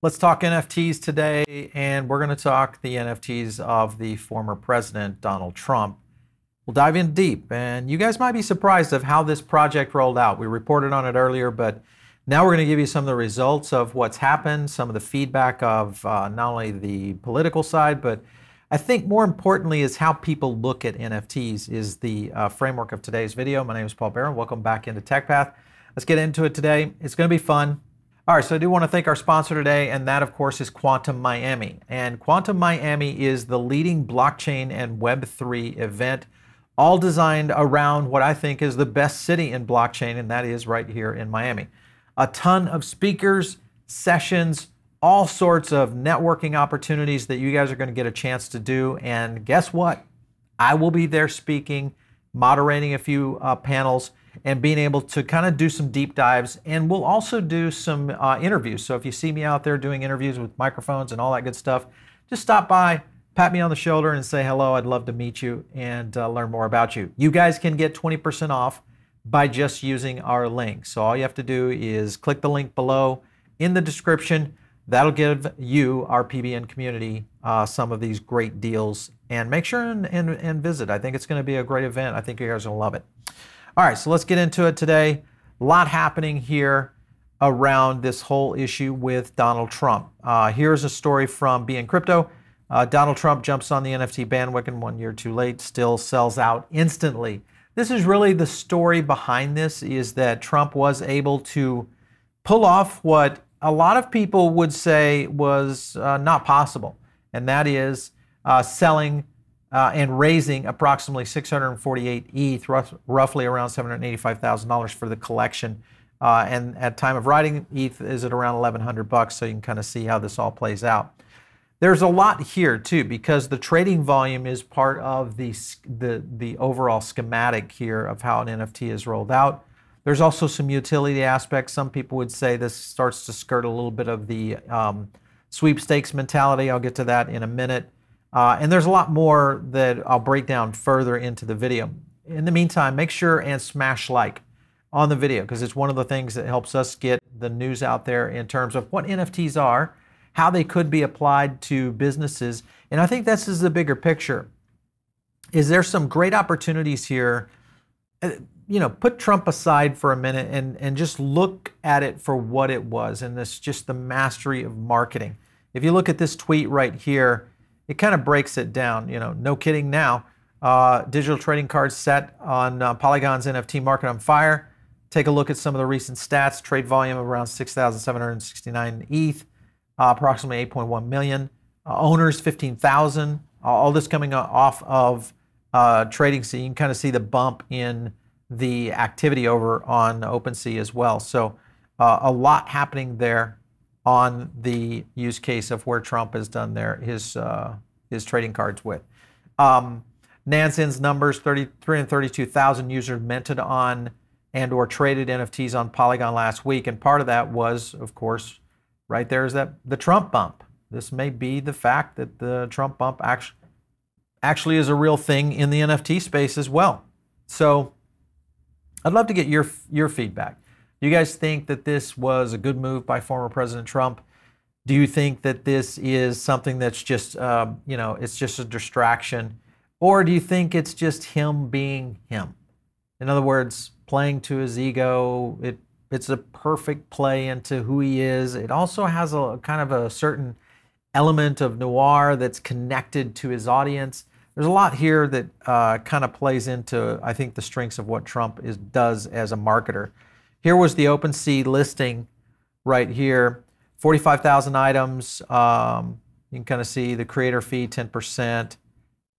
Let's talk NFTs today, and we're going to talk the NFTs of the former president, Donald Trump. We'll dive in deep, and you guys might be surprised of how this project rolled out. We reported on it earlier, but now we're going to give you some of the results of what's happened, some of the feedback of not only the political side, but I think more importantly is how people look at NFTs is the framework of today's video. My name is Paul Bannon. Welcome back into TechPath. Let's get into it today. It's going to be fun. All right, so I do want to thank our sponsor today, and that, of course, is Quantum Miami. And Quantum Miami is the leading blockchain and Web3 event, all designed around what I think is the best city in blockchain, and that is right here in Miami. A ton of speakers, sessions, all sorts of networking opportunities that you guys are going to get a chance to do. And guess what? I will be there speaking, moderating a few panels, and being able to kind of do some deep dives. And we'll also do some interviews. So if you see me out there doing interviews with microphones and all that good stuff, just stop by, pat me on the shoulder and say hello. I'd love to meet you and learn more about you. You guys can get 20% off by just using our link. So all you have to do is click the link below in the description. That'll give you, our PBN community, some of these great deals. And make sure and visit. I think it's going to be a great event. I think you guys will love it. All right, so let's get into it today. A lot happening here around this whole issue with Donald Trump. Here's a story from Be in Crypto. Donald Trump jumps on the NFT bandwagon 1 year too late, still sells out instantly. This is really the story behind this, is that Trump was able to pull off what a lot of people would say was not possible, and that is selling and raising approximately 648 ETH, roughly around $785,000 for the collection. And at time of writing, ETH is at around $1,100, so you can kind of see how this all plays out. There's a lot here too, because the trading volume is part of the overall schematic here of how an NFT is rolled out. There's also some utility aspects. Some people would say this starts to skirt a little bit of the sweepstakes mentality. I'll get to that in a minute. And there's a lot more that I'll break down further into the video. In the meantime, make sure and smash like on the video, because it's one of the things that helps us get the news out there in terms of what NFTs are, how they could be applied to businesses. And I think this is the bigger picture. Is there some great opportunities here? You know, put Trump aside for a minute and just look at it for what it was, and this just the mastery of marketing. If you look at this tweet right here, it kind of breaks it down. You know, no kidding now. Digital trading cards set on Polygon's NFT market on fire. Take a look at some of the recent stats. Trade volume of around 6,769 ETH, approximately 8.1 million. Owners, 15,000. All this coming off of trading. So you can kind of see the bump in the activity over on OpenSea as well. So a lot happening there on the use case of where Trump has done his trading cards with. Nansen's numbers, 332,000 users minted on and or traded NFTs on Polygon last week. And part of that was, of course, right there is that the Trump bump. This may be the fact that the Trump bump actually is a real thing in the NFT space as well. So I'd love to get your feedback. Do you guys think that this was a good move by former President Trump? Do you think that this is something that's just, you know, it's just a distraction? Or do you think it's just him being him? In other words, playing to his ego. It's a perfect play into who he is. It also has a kind of a certain element of noir that's connected to his audience. There's a lot here that kind of plays into, I think, the strengths of what Trump does as a marketer. Here was the OpenSea listing right here, 45,000 items. You can kind of see the creator fee, 10%.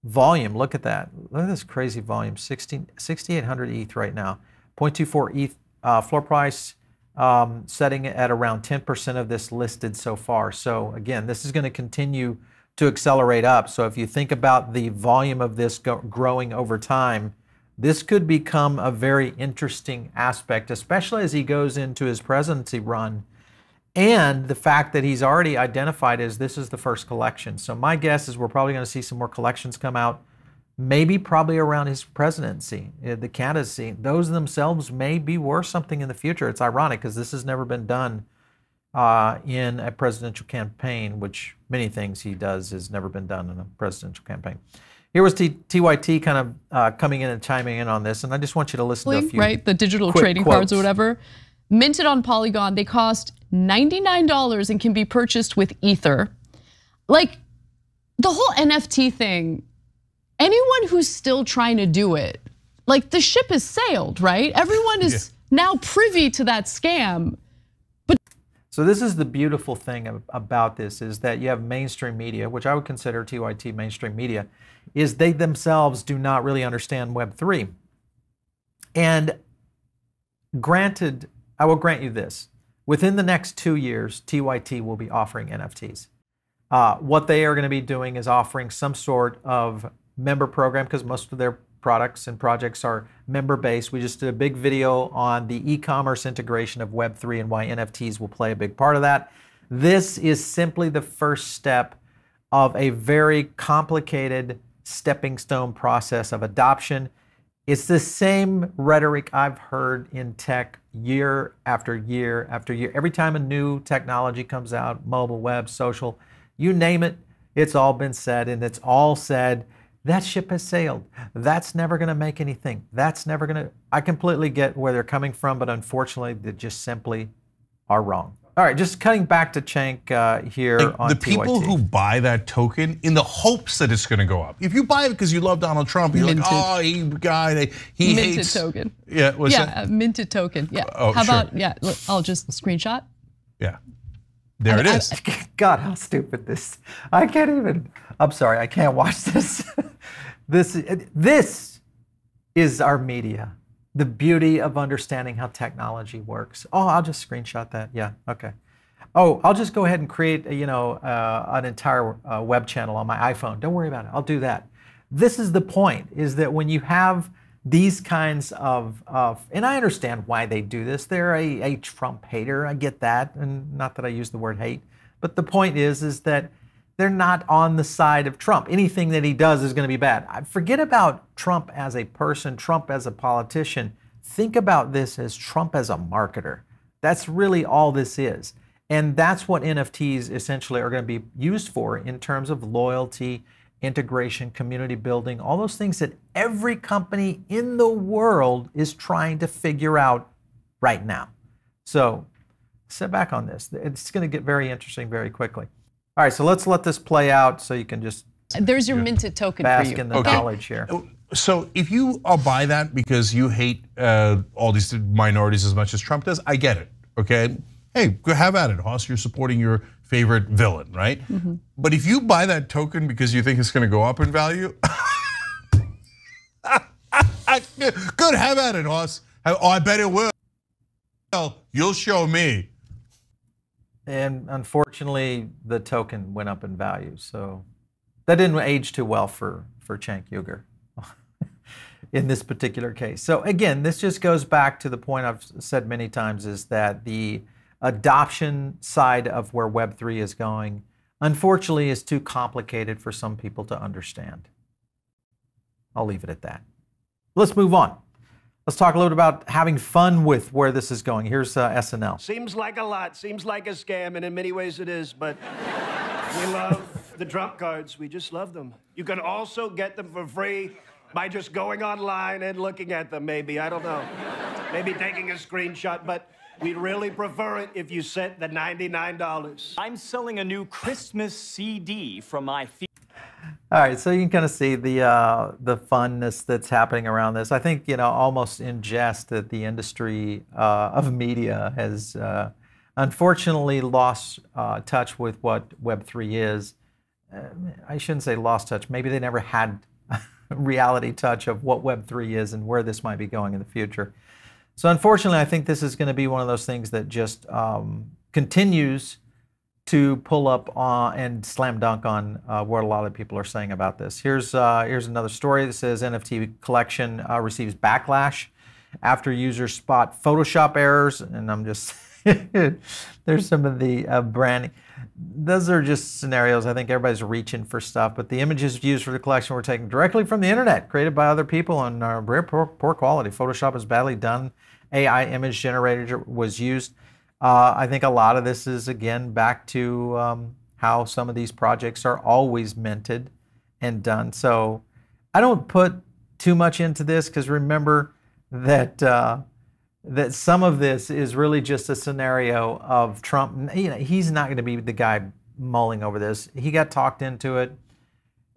Volume, look at that. Look at this crazy volume, 6,800 ETH right now. 0.24 ETH floor price, setting at around 10% of this listed so far. So again, this is going to continue to accelerate up. So if you think about the volume of this growing over time, this could become a very interesting aspect, especially as he goes into his presidency run, and the fact that he's already identified as this is the first collection. So my guess is we're probably going to see some more collections come out, maybe probably around his presidency, the candidacy. Those themselves may be worth something in the future. It's ironic because this has never been done in a presidential campaign, which many things he does has never been done in a presidential campaign. Here was TYT kind of coming in and chiming in on this, and I just want you to listen to a few the digital trading quotes. cards or whatever, minted on Polygon, they cost $99 and can be purchased with Ether. Like the whole NFT thing, anyone who's still trying to do it, like the ship has sailed, right? Everyone is now privy to that scam. So this is the beautiful thing about this, is that you have mainstream media, which I would consider TYT mainstream media, is they themselves do not really understand Web3. And granted, I will grant you this, within the next 2 years, TYT will be offering NFTs. What they are going to be doing is offering some sort of member program, because most of their products and projects are member-based. We just did a big video on the e-commerce integration of Web3 and why NFTs will play a big part of that. This is simply the first step of a very complicated stepping stone process of adoption. It's the same rhetoric I've heard in tech year after year after year. Every time a new technology comes out, mobile, web, social, you name it, it's all been said, and it's all said, that ship has sailed. That's never going to make anything. That's never going to. I completely get where they're coming from, but unfortunately, they just simply are wrong. All right, just cutting back to Cenk here like on the TYT. people who buy that token in the hopes that it's going to go up. If you buy it because you love Donald Trump, you're Minted. like, oh, he Minted hates. token. Yeah, what's that? Yeah, a minted token. Yeah. Oh, How sure. about, yeah, look, I'll just screenshot. Yeah, there it is. God, how stupid this. I can't even. I'm sorry, I can't watch this. This is our media. The beauty of understanding how technology works. Oh, I'll just screenshot that. Yeah, okay. Oh, I'll just go ahead and create, an entire web channel on my iPhone. Don't worry about it. I'll do that. This is the point, is that when you have these kinds of and I understand why they do this. They're a Trump hater. I get that, and not that I use the word hate, but the point is that they're not on the side of Trump. Anything that he does is going to be bad. Forget about Trump as a person, Trump as a politician. Think about this as Trump as a marketer. That's really all this is. And that's what NFTs essentially are going to be used for in terms of loyalty, integration, community building, all those things that every company in the world is trying to figure out right now. So sit back on this. It's going to get very interesting very quickly. All right, so let's let this play out so you can just There's your minted token for bask you. in the knowledge here. So if you buy that because you hate all these minorities as much as Trump does, I get it, okay? Hey, go have at it, Hoss. You're supporting your favorite villain, right? Mm-hmm. But if you buy that token because you think it's going to go up in value, good, have at it, Hoss. Oh, I bet it will. Well, you'll show me. And unfortunately, the token went up in value. So that didn't age too well for Cenk Uygur in this particular case. So again, this just goes back to the point I've said many times, is that the adoption side of where Web3 is going, unfortunately, is too complicated for some people to understand. I'll leave it at that. Let's move on. Let's talk a little bit about having fun with where this is going. Here's SNL. Seems like a lot, seems like a scam, and in many ways it is, but we love the Trump cards. We just love them. You can also get them for free by just going online and looking at them, maybe. I don't know. Maybe taking a screenshot, but we'd really prefer it if you sent the $99. I'm selling a new Christmas CD from my All right, so you can kind of see the funness that's happening around this. I think, almost in jest, that the industry of media has unfortunately lost touch with what Web3 is. I shouldn't say lost touch. Maybe they never had reality touch of what Web3 is and where this might be going in the future. So unfortunately, I think this is going to be one of those things that just continues to pull up and slam dunk on what a lot of people are saying about this. Here's another story that says NFT collection receives backlash after users spot Photoshop errors, and I'm just there's some of the branding. Those are just scenarios. I think everybody's reaching for stuff, but the images used for the collection were taken directly from the internet, created by other people, and very poor quality. Photoshop is badly done. AI image generator was used. I think a lot of this is, again, back to how some of these projects are always minted and done. So I don't put too much into this, because remember that that some of this is really just a scenario of Trump. You know, he's not going to be the guy mulling over this. He got talked into it.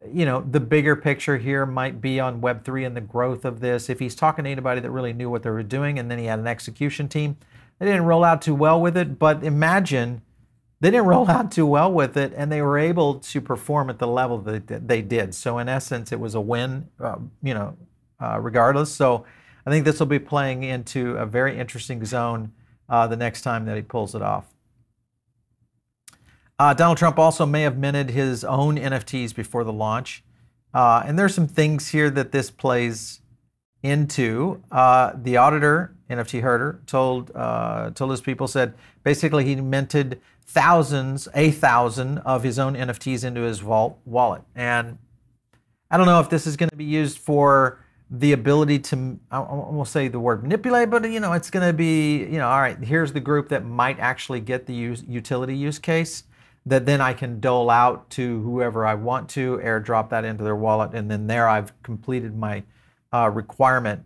You know, the bigger picture here might be on Web3 and the growth of this. If he's talking to anybody that really knew what they were doing, and then he had an execution team, they didn't roll out too well with it. But imagine they didn't roll out too well with it, and they were able to perform at the level that they did. So in essence, it was a win, regardless. So I think this will be playing into a very interesting zone the next time that he pulls it off. Donald Trump also may have minted his own NFTs before the launch. And there's some things here that this plays into. The auditor, NFT Herder, told his people, said basically he minted a thousand of his own NFTs into his wallet. And I don't know if this is going to be used for the ability to, I won't say the word manipulate, but you know, it's going to be, you know, all right, here's the group that might actually get the utility use case that then I can dole out to whoever I want to, airdrop that into their wallet, and then there I've completed my requirement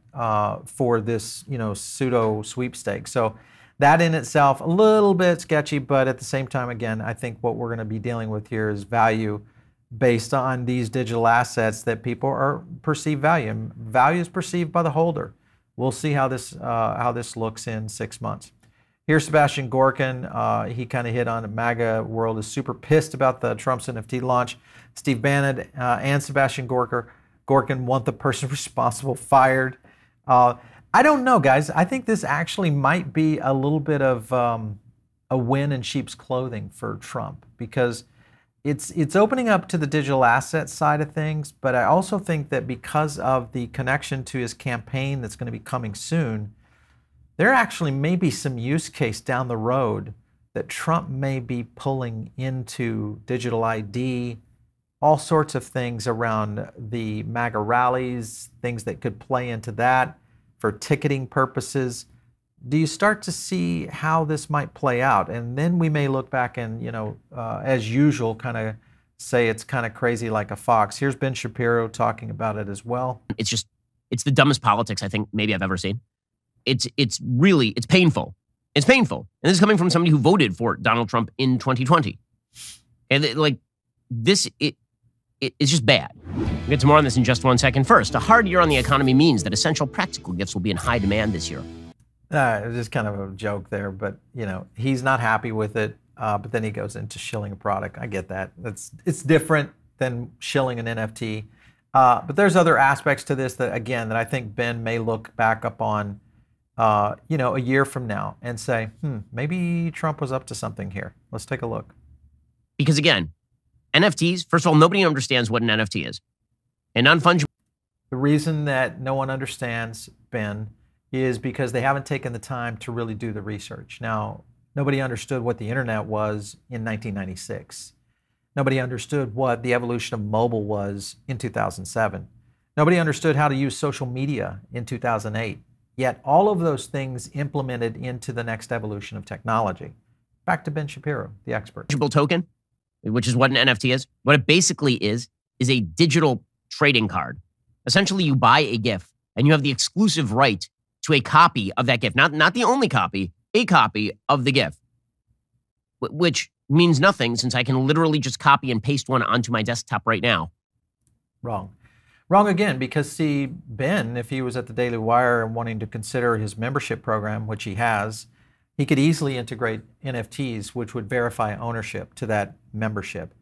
for this, you know, pseudo sweepstakes. So that in itself, a little bit sketchy, but at the same time, again, I think what we're going to be dealing with here is value based on these digital assets that people are perceived value. And value is perceived by the holder. We'll see how this looks in 6 months. Here's Sebastian Gorkin. He kind of hit on it. MAGA world is super pissed about the Trump's NFT launch. Steve Bannon and Sebastian Gorkin want the person responsible fired. I don't know, guys. I think this actually might be a little bit of a win in sheep's clothing for Trump, because it's opening up to the digital asset side of things. But I also think that because of the connection to his campaign that's going to be coming soon, there actually may be some use case down the road that Trump may be pulling into digital ID, all sorts of things around the MAGA rallies, things that could play into that for ticketing purposes. Do you start to see how this might play out? And then we may look back and, you know, as usual, kind of say it's kind of crazy like a fox. Here's Ben Shapiro talking about it as well. It's the dumbest politics I think maybe I've ever seen. It's painful. It's painful. And this is coming from somebody who voted for Donald Trump in 2020. And it's just bad. We'll get to more on this in just 1 second. First, a hard year on the economy means that essential practical gifts will be in high demand this year. It was just kind of a joke there, but you know, he's not happy with it. But then he goes into shilling a product. I get that. It's different than shilling an NFT. But there's other aspects to this that, again, that I think Ben may look back up on, you know, a year from now and say, maybe Trump was up to something here. Let's take a look. Because again, NFTs, first of all, nobody understands what an NFT is. And non-fungible. The reason that no one understands, Ben, is because they haven't taken the time to really do the research. Now, nobody understood what the internet was in 1996. Nobody understood what the evolution of mobile was in 2007. Nobody understood how to use social media in 2008. Yet all of those things implemented into the next evolution of technology. Back to Ben Shapiro, the expert. Token, which is what an NFT is. What it basically is a digital trading card. Essentially, you buy a GIF and you have the exclusive right to a copy of that GIF. Not the only copy, a copy of the GIF. Which means nothing, since I can literally just copy and paste one onto my desktop right now. Wrong. Wrong again, because see, Ben, if he was at the Daily Wire and wanting to consider his membership program, which he has, he could easily integrate NFTs, which would verify ownership to that membership.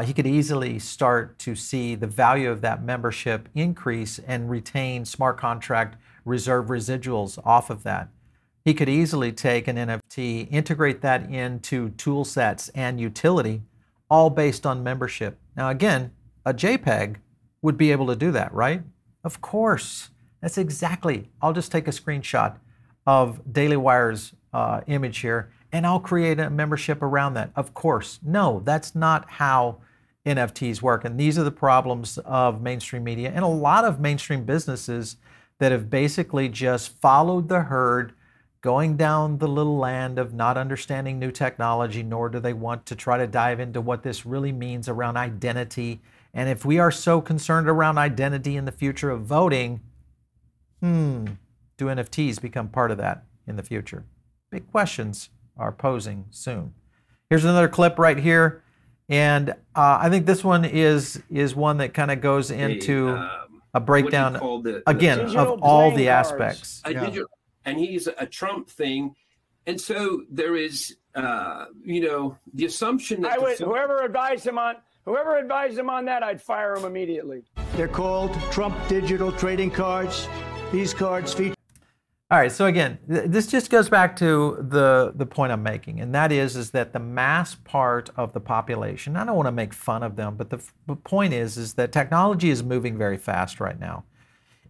He could easily start to see the value of that membership increase and retain smart contract reserve residuals off of that. He could easily take an NFT, integrate that into tool sets and utility, all based on membership. Now again, a JPEG would be able to do that, right? Of course. That's exactly. I'll just take a screenshot of Daily Wire's image here, and I'll create a membership around that. Of course. No, that's not how NFTs work. And these are the problems of mainstream media and a lot of mainstream businesses that have basically just followed the herd, going down the little land of not understanding new technology, nor do they want to try to dive into what this really means around identity. And if we are so concerned around identity in the future of voting, do NFTs become part of that in the future? Big questions are posing soon. Here's another clip right here. And I think this one is one that kind of goes into a breakdown, again, of all the aspects. And he's a Trump thing. And so there is, the assumption that whoever advised him on that, I'd fire him immediately. They're called Trump digital trading cards. These cards feature. All right, so again, this just goes back to the point I'm making, and that is that the mass part of the population, I don't want to make fun of them, but the point is that technology is moving very fast right now.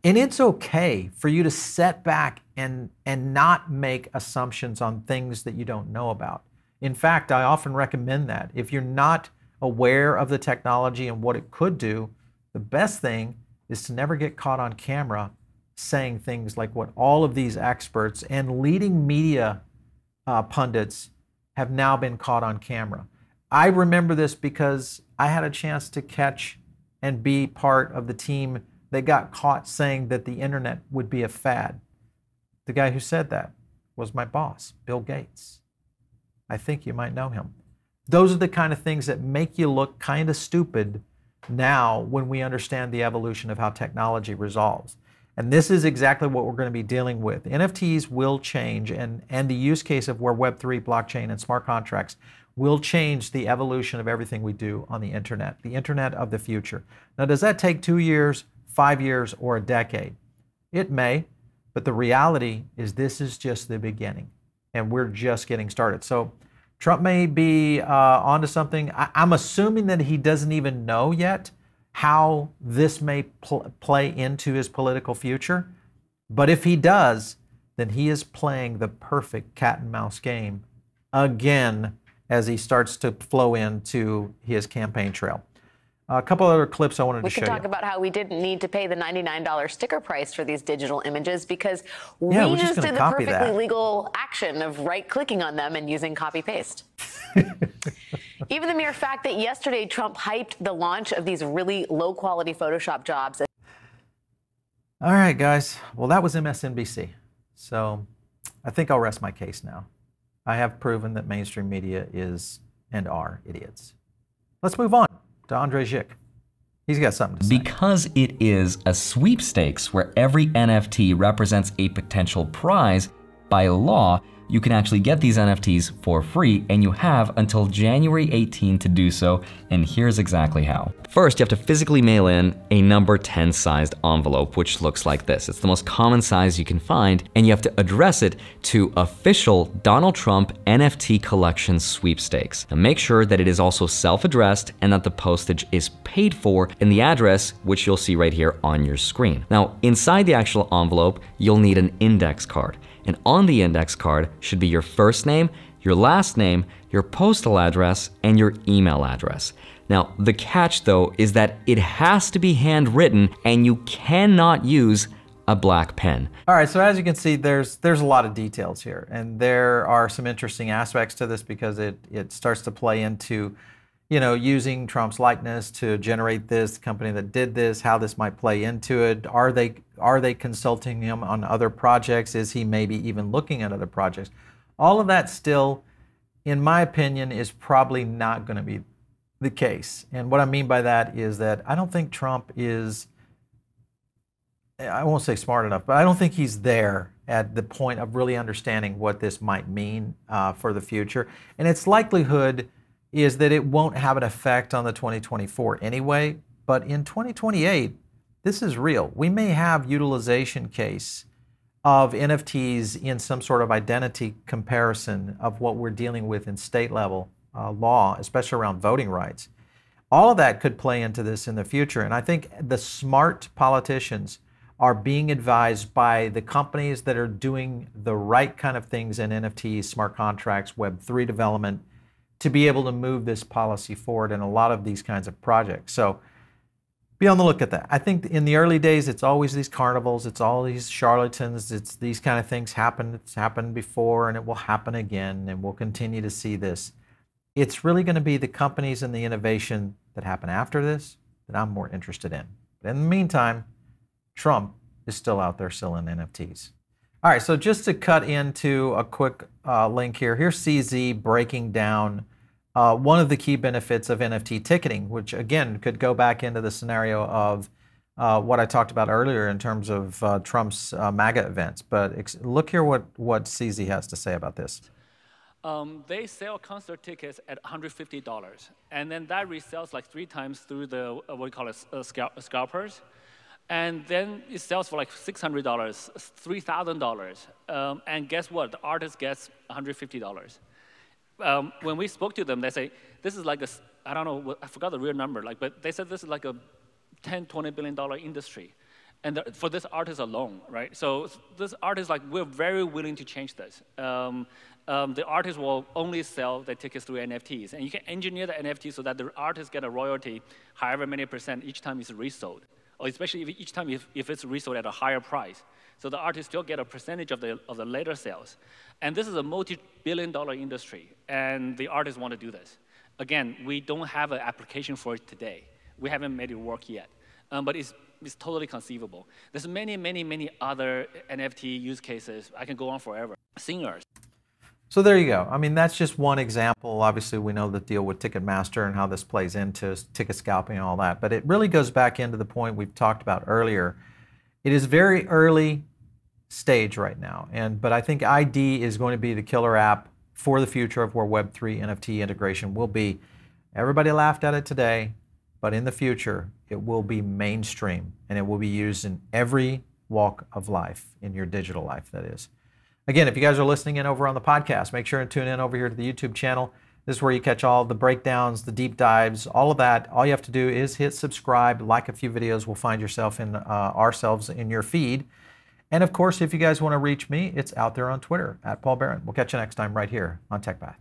And it's okay for you to set back and not make assumptions on things that you don't know about. In fact, I often recommend that. If you're not aware of the technology and what it could do, the best thing is to never get caught on camera saying things like what all of these experts and leading media pundits have now been caught on camera. I remember this because I had a chance to catch and be part of the team that got caught saying that the internet would be a fad. The guy who said that was my boss, Bill Gates. I think you might know him. Those are the kind of things that make you look kind of stupid now when we understand the evolution of how technology resolves. And this is exactly what we're going to be dealing with. NFTs will change, and the use case of where Web3, blockchain, and smart contracts will change the evolution of everything we do on the internet of the future. Now, does that take 2 years, 5 years, or a decade? It may, but the reality is this is just the beginning, and we're just getting started. So Trump may be onto something. I'm assuming that he doesn't even know yet how this may play into his political future. But if he does, then he is playing the perfect cat and mouse game again as he starts to flow into his campaign trail. A couple other clips I wanted to show you. We can talk about how we didn't need to pay the $99 sticker price for these digital images because we just did the perfectly legal action of right-clicking on them and using copy-paste. Even the mere fact that yesterday Trump hyped the launch of these really low-quality Photoshop jobs. All right, guys. Well, that was MSNBC. So I think I'll rest my case now. I have proven that mainstream media is and are idiots. Let's move on to Andre Zick. He's got something to say. Because it is a sweepstakes where every NFT represents a potential prize, by law, you can actually get these NFTs for free, and you have until January 18 to do so, and here's exactly how. First, you have to physically mail in a number 10 sized envelope, which looks like this. It's the most common size you can find, and you have to address it to official Donald Trump NFT collection sweepstakes. Now make sure that it is also self-addressed and that the postage is paid for in the address, which you'll see right here on your screen. Now, inside the actual envelope, you'll need an index card. And on the index card should be your first name, your last name, your postal address, and your email address. Now, the catch though is that it has to be handwritten and you cannot use a black pen. All right, so as you can see, there's a lot of details here, and there are some interesting aspects to this because it starts to play into, you know, using Trump's likeness to generate this, the company that did this, how this might play into it. Are they consulting him on other projects? Is he maybe even looking at other projects? All of that still, in my opinion, is probably not going to be the case. And what I mean by that is that I don't think Trump is, I won't say smart enough, but I don't think he's there at the point of really understanding what this might mean for the future. And its likelihood is that it won't have an effect on the 2024 anyway, but in 2028, this is real. We may have utilization case of NFTs in some sort of identity comparison of what we're dealing with in state level law, especially around voting rights. All of that could play into this in the future, and I think the smart politicians are being advised by the companies that are doing the right kind of things in NFTs, smart contracts, Web3 development, to be able to move this policy forward in a lot of these kinds of projects. So Be on the look at that. I think in the early days, it's always these carnivals, it's all these charlatans, it's these kind of things happen. It's happened before and it will happen again, and we'll continue to see this. It's really going to be the companies and the innovation that happen after this that I'm more interested in. But in the meantime, Trump is still out there selling NFTs. All right, so just to cut into a quick link here, here's CZ breaking down one of the key benefits of NFT ticketing, which again could go back into the scenario of what I talked about earlier in terms of Trump's MAGA events. But look here what CZ has to say about this. They sell concert tickets at $150, and then that resells like 3 times through the what do you call it, scalpers, and then it sells for like $600, $3,000, and guess what? The artist gets $150. When we spoke to them, they say this is like a, I don't know, I forgot the real number, like, but they said this is like a $10-20 billion industry, and for this artist alone, right? So this artist, like, we're very willing to change this. The artist will only sell the tickets through NFTs, and you can engineer the NFT so that the artists get a royalty, however many percent each time it's resold, or especially if each time if it's resold at a higher price. So the artists still get a percentage of the later sales. And this is a multi-billion-dollar industry, and the artists want to do this. Again, we don't have an application for it today. We haven't made it work yet, but it's totally conceivable. There's many, many, many other NFT use cases. I can go on forever. Singers. So there you go. I mean, that's just one example. Obviously, we know the deal with Ticketmaster and how this plays into ticket scalping and all that. But it really goes back into the point we've talked about earlier. It is very early stage right now, but I think ID is going to be the killer app for the future of where Web3 NFT integration will be. Everybody laughed at it today, but in the future, it will be mainstream, and it will be used in every walk of life, in your digital life, that is. Again, if you guys are listening in over on the podcast, make sure and tune in over here to the YouTube channel. This is where you catch all the breakdowns, the deep dives, all of that. All you have to do is hit subscribe, like a few videos. We'll find yourself in ourselves in your feed. And of course, if you guys want to reach me, it's out there on Twitter, @Paul Barron. We'll catch you next time right here on TechPath.